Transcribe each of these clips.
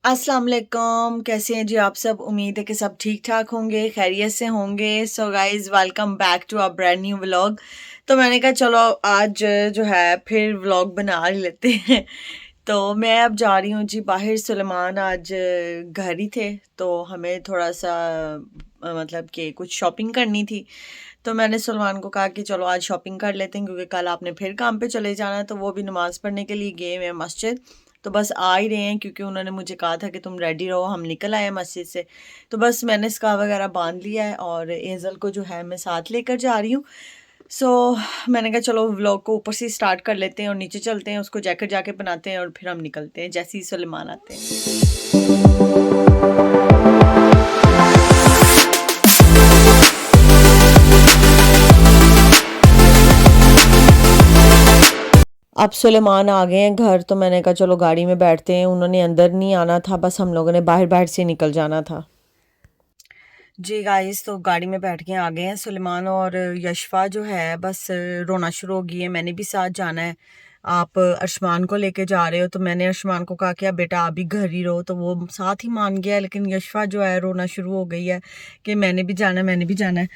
अस्सलाम वालेकुम, कैसे हैं जी आप सब। उम्मीद है कि सब ठीक ठाक होंगे, खैरियत से होंगे। So guys, welcome back to a brand new vlog. तो मैंने कहा चलो आज जो है फिर व्लॉग बना ही लेते हैं। तो मैं अब जा रही हूँ जी बाहर। सुलेमान आज घर ही थे, तो हमें थोड़ा सा मतलब कि कुछ शॉपिंग करनी थी। तो मैंने सुलेमान को कहा कि चलो आज शॉपिंग कर लेते हैं, क्योंकि कल आपने फिर काम पे चले जाना है। तो वो भी नमाज़ पढ़ने के लिए गए हुए हैं मस्जिद। तो बस आ ही रहे हैं, क्योंकि उन्होंने मुझे कहा था कि तुम रेडी रहो, हम निकल आए मस्जिद से। तो बस मैंने स्कार्फ वगैरह बांध लिया है और एजल को जो है मैं साथ लेकर जा रही हूँ। सो मैंने कहा चलो व्लॉग को ऊपर से स्टार्ट कर लेते हैं और नीचे चलते हैं, उसको जैकेट जाके बनाते हैं और फिर हम निकलते हैं जैसे ही सुलेमान आते हैं। अब सुलेमान आ गए हैं घर, तो मैंने कहा चलो गाड़ी में बैठते हैं। उन्होंने अंदर नहीं आना था, बस हम लोगों ने बाहर बाहर से निकल जाना था। जी गाइस, तो गाड़ी में बैठ के आ गए हैं। सुलेमान और यशफा जो है बस रोना शुरू हो गई है। मैंने भी साथ जाना है। आप अर्शमान को लेके जा रहे हो, तो मैंने अर्शमान को कहा कि अब बेटा आप भी घर ही रहो, तो वो साथ ही मान गया। लेकिन यशफा जो है रोना शुरू हो गई है कि मैंने भी जाना है, मैंने भी जाना है।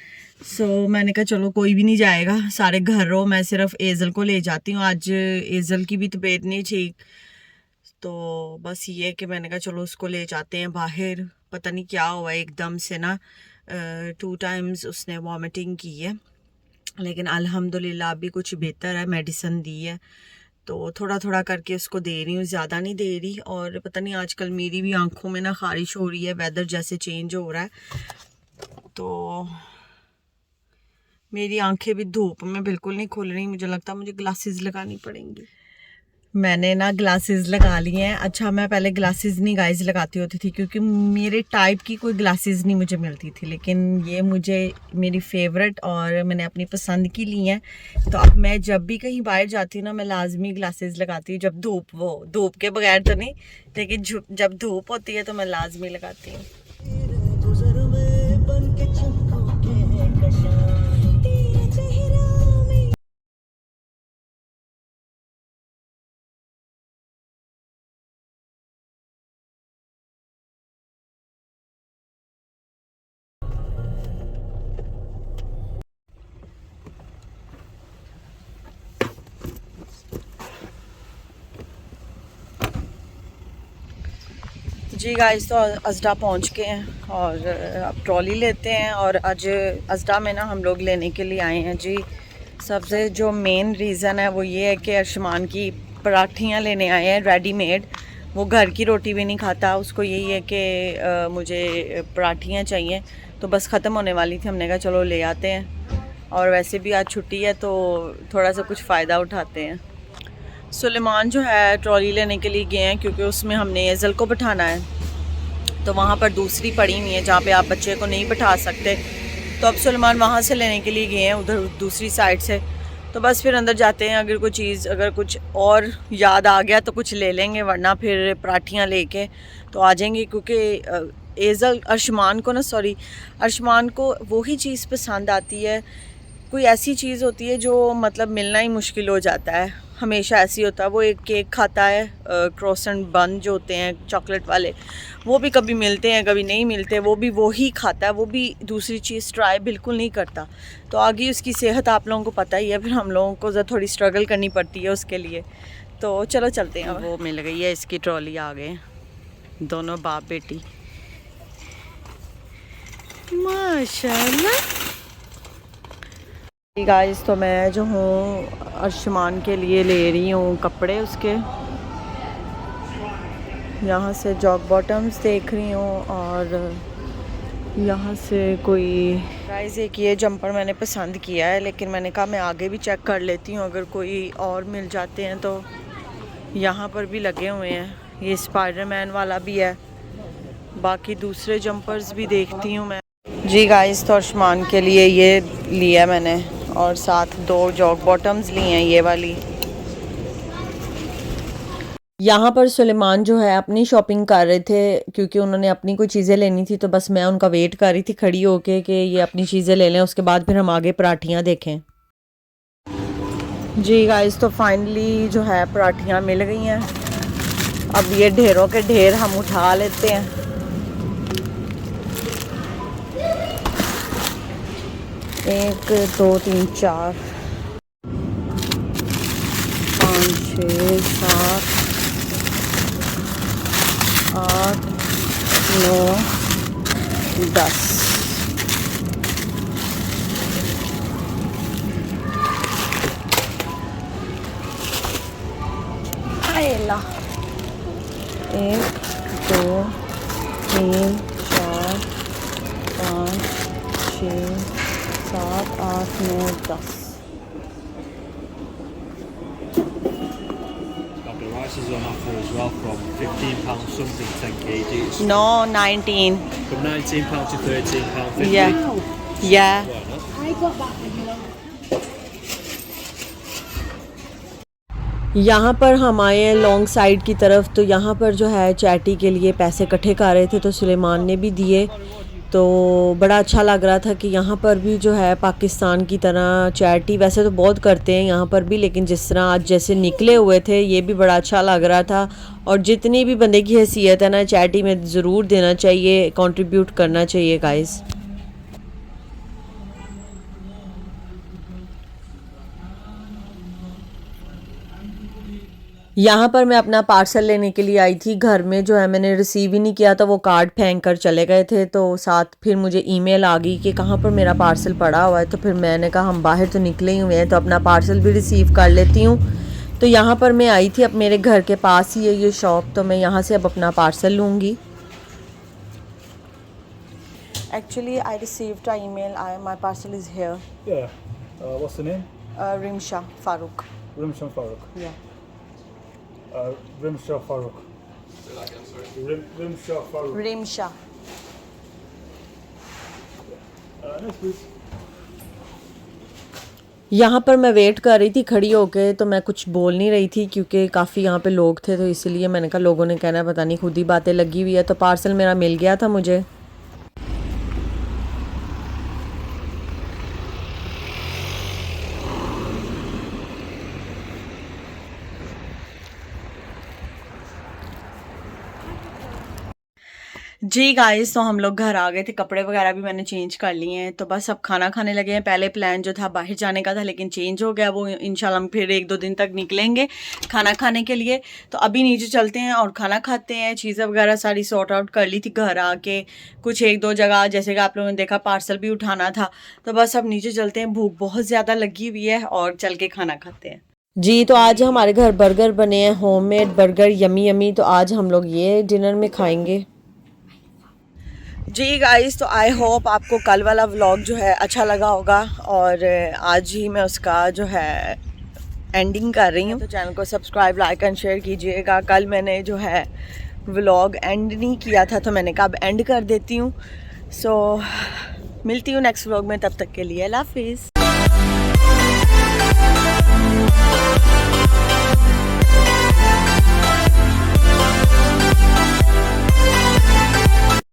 सो मैंने कहा चलो कोई भी नहीं जाएगा, सारे घर रहो, मैं सिर्फ एजल को ले जाती हूँ। आज एजल की भी तबीयत नहीं ठीक, तो बस ये कि मैंने कहा चलो उसको ले जाते हैं बाहर। पता नहीं क्या हुआ एकदम से ना, 2 टाइम्स उसने वॉमिटिंग की है, लेकिन अल्हम्दुलिल्लाह अभी कुछ बेहतर है, मेडिसिन दी है। तो थोड़ा थोड़ा करके उसको दे रही हूँ, ज़्यादा नहीं दे रही। और पता नहीं आजकल मेरी भी आंखों में ना ख़ारिश हो रही है, वेदर जैसे चेंज हो रहा है, तो मेरी आंखें भी धूप में बिल्कुल नहीं खुल रही। मुझे लगता है मुझे ग्लासेस लगानी पड़ेंगी। मैंने ना ग्लासेस लगा लिए हैं। अच्छा, मैं पहले ग्लासेस नहीं गाइस लगाती होती थी, क्योंकि मेरे टाइप की कोई ग्लासेस नहीं मुझे मिलती थी। लेकिन ये मुझे मेरी फेवरेट और मैंने अपनी पसंद की ली हैं। तो अब मैं जब भी कहीं बाहर जाती हूँ ना, मैं लाजमी ग्लासेस लगाती हूँ। जब धूप के बगैर तो नहीं, लेकिन जब धूप होती है तो मैं लाजमी लगाती हूँ। जी गाइस, तो अजडा पहुंच गए हैं और अब ट्रॉली लेते हैं। और आज अजडा में ना हम लोग लेने के लिए आए हैं जी। सबसे जो मेन रीज़न है वो ये है कि अर्शमान की पराठियाँ लेने आए हैं रेडीमेड। वो घर की रोटी भी नहीं खाता, उसको यही है कि मुझे पराठियाँ चाहिए। तो बस ख़त्म होने वाली थी, हमने कहा चलो ले आते हैं। और वैसे भी आज छुट्टी है, तो थोड़ा सा कुछ फ़ायदा उठाते हैं। सुलेमान जो है ट्रॉली लेने के लिए गए हैं, क्योंकि उसमें हमने एजल को बिठाना है। तो वहाँ पर दूसरी पड़ी हुई है जहाँ पे आप बच्चे को नहीं बिठा सकते। तो अब सुलेमान वहाँ से लेने के लिए गए हैं, उधर दूसरी साइड से। तो बस फिर अंदर जाते हैं, अगर कोई चीज़ अगर कुछ और याद आ गया तो कुछ ले लेंगे, वरना फिर पराठियाँ लेके तो आ जाएंगे। क्योंकि एजल अर्शमान को वही चीज़ पसंद आती है। कोई ऐसी चीज़ होती है जो मतलब मिलना ही मुश्किल हो जाता है, हमेशा ऐसी होता है। वो एक केक खाता है, क्रोसेंट बन जो होते हैं चॉकलेट वाले, वो भी कभी मिलते हैं कभी नहीं मिलते, वो भी वही खाता है, वो भी दूसरी चीज़ ट्राई बिल्कुल नहीं करता। तो आगे उसकी सेहत आप लोगों को पता ही है, फिर हम लोगों को ज़रा थोड़ी स्ट्रगल करनी पड़ती है उसके लिए। तो चलो चलते हैं। वो मिल गई है, इसकी ट्रॉली आ गए दोनों बाप बेटी, माशाल्लाह। गाइस, तो मैं जो हूँ अर्शमान के लिए ले रही हूँ कपड़े उसके। यहाँ से जॉग बॉटम्स देख रही हूँ और यहाँ से कोई गाइस एक ये जंपर मैंने पसंद किया है, लेकिन मैंने कहा मैं आगे भी चेक कर लेती हूँ, अगर कोई और मिल जाते हैं। तो यहाँ पर भी लगे हुए हैं, ये स्पाइडरमैन वाला भी है, बाकी दूसरे जंपर्स भी देखती हूँ मैं। जी गाइस, तो अर्शमान के लिए ये लिया मैंने और साथ 2 जॉग बॉटम्स ली हैं, ये वाली। यहाँ पर सुलेमान जो है अपनी शॉपिंग कर रहे थे, क्योंकि उन्होंने अपनी कोई चीज़ें लेनी थी। तो बस मैं उनका वेट कर रही थी खड़ी होके कि ये अपनी चीज़ें ले लें, उसके बाद फिर हम आगे पराठियाँ देखें। जी गाइस, तो फाइनली जो है पराठियाँ मिल गई हैं अब ये ढेरों के ढेर हम उठा लेते हैं। एक, दो, तीन, चार, 5, 6, 7, 8, 9, 10। आएला 1, 2, 3, 4, 5, 6, 7, 8, 9, 10। The rice is on offer as well from £15 something 10 kg. No, 19. From £19 to £13.50. Yeah. Yeah. Why not? यहाँ पर हम आए हैं लॉन्ग साइड की तरफ, तो यहाँ पर जो है चैटी के लिए पैसे इकट्ठे कर रहे थे, तो सुलेमान ने भी दिए। तो बड़ा अच्छा लग रहा था कि यहाँ पर भी जो है पाकिस्तान की तरह चैरिटी वैसे तो बहुत करते हैं यहाँ पर भी, लेकिन जिस तरह आज जैसे निकले हुए थे ये भी बड़ा अच्छा लग रहा था। और जितनी भी बंदे की हैसियत है ना, चैरिटी में ज़रूर देना चाहिए, कंट्रीब्यूट करना चाहिए गाइस। यहाँ पर मैं अपना पार्सल लेने के लिए आई थी। घर में जो है मैंने रिसीव ही नहीं किया था, वो कार्ड फेंक कर चले गए थे। तो साथ फिर मुझे ईमेल आ गई कि कहाँ पर मेरा पार्सल पड़ा हुआ है। तो फिर मैंने कहा हम बाहर तो निकले ही हुए हैं, तो अपना पार्सल भी रिसीव कर लेती हूँ। तो यहाँ पर मैं आई थी, अब मेरे घर के पास ही है ये शॉप, तो मैं यहाँ से अब अपना पार्सल लूँगी। Actually I received a email, my parcel is here. Yeah. What's the name? Rimsha Farooq. Rimshan Farooq. Yeah. Rimshah Farooq. Rimshah Farooq. Rimsha. Next, please. यहाँ पर मैं वेट कर रही थी खड़ी होके, तो मैं कुछ बोल नहीं रही थी क्योंकि काफ़ी यहाँ पे लोग थे, तो इसलिए मैंने कहा लोगों ने कहना पता नहीं खुद ही बातें लगी हुई है। तो पार्सल मेरा मिल गया था मुझे। जी गाइस, तो हम लोग घर आ गए थे, कपड़े वगैरह भी मैंने चेंज कर लिए हैं। तो बस अब खाना खाने लगे हैं। पहले प्लान जो था बाहर जाने का था, लेकिन चेंज हो गया। वो इंशाल्लाह हम फिर 1-2 दिन तक निकलेंगे खाना खाने के लिए। तो अभी नीचे चलते हैं और खाना खाते हैं। चीज़ें वगैरह सारी सॉर्ट आउट कर ली थी घर आके। कुछ 1-2 जगह जैसे कि आप लोगों ने देखा पार्सल भी उठाना था। तो बस अब नीचे चलते हैं, भूख बहुत ज़्यादा लगी हुई है, और चल के खाना खाते हैं। जी, तो आज हमारे घर बर्गर बने हैं, होममेड बर्गर, यमी यमी। तो आज हम लोग ये डिनर में खाएँगे। जी गाइस, तो आई होप आपको कल वाला व्लॉग जो है अच्छा लगा होगा, और आज ही मैं उसका जो है एंडिंग कर रही हूँ। तो चैनल को सब्सक्राइब, लाइक एंड शेयर कीजिएगा। कल मैंने जो है व्लॉग एंड नहीं किया था, तो मैंने कहा अब एंड कर देती हूँ। सो मिलती हूँ नेक्स्ट व्लॉग में, तब तक के लिए अल्लाह हाफिज़।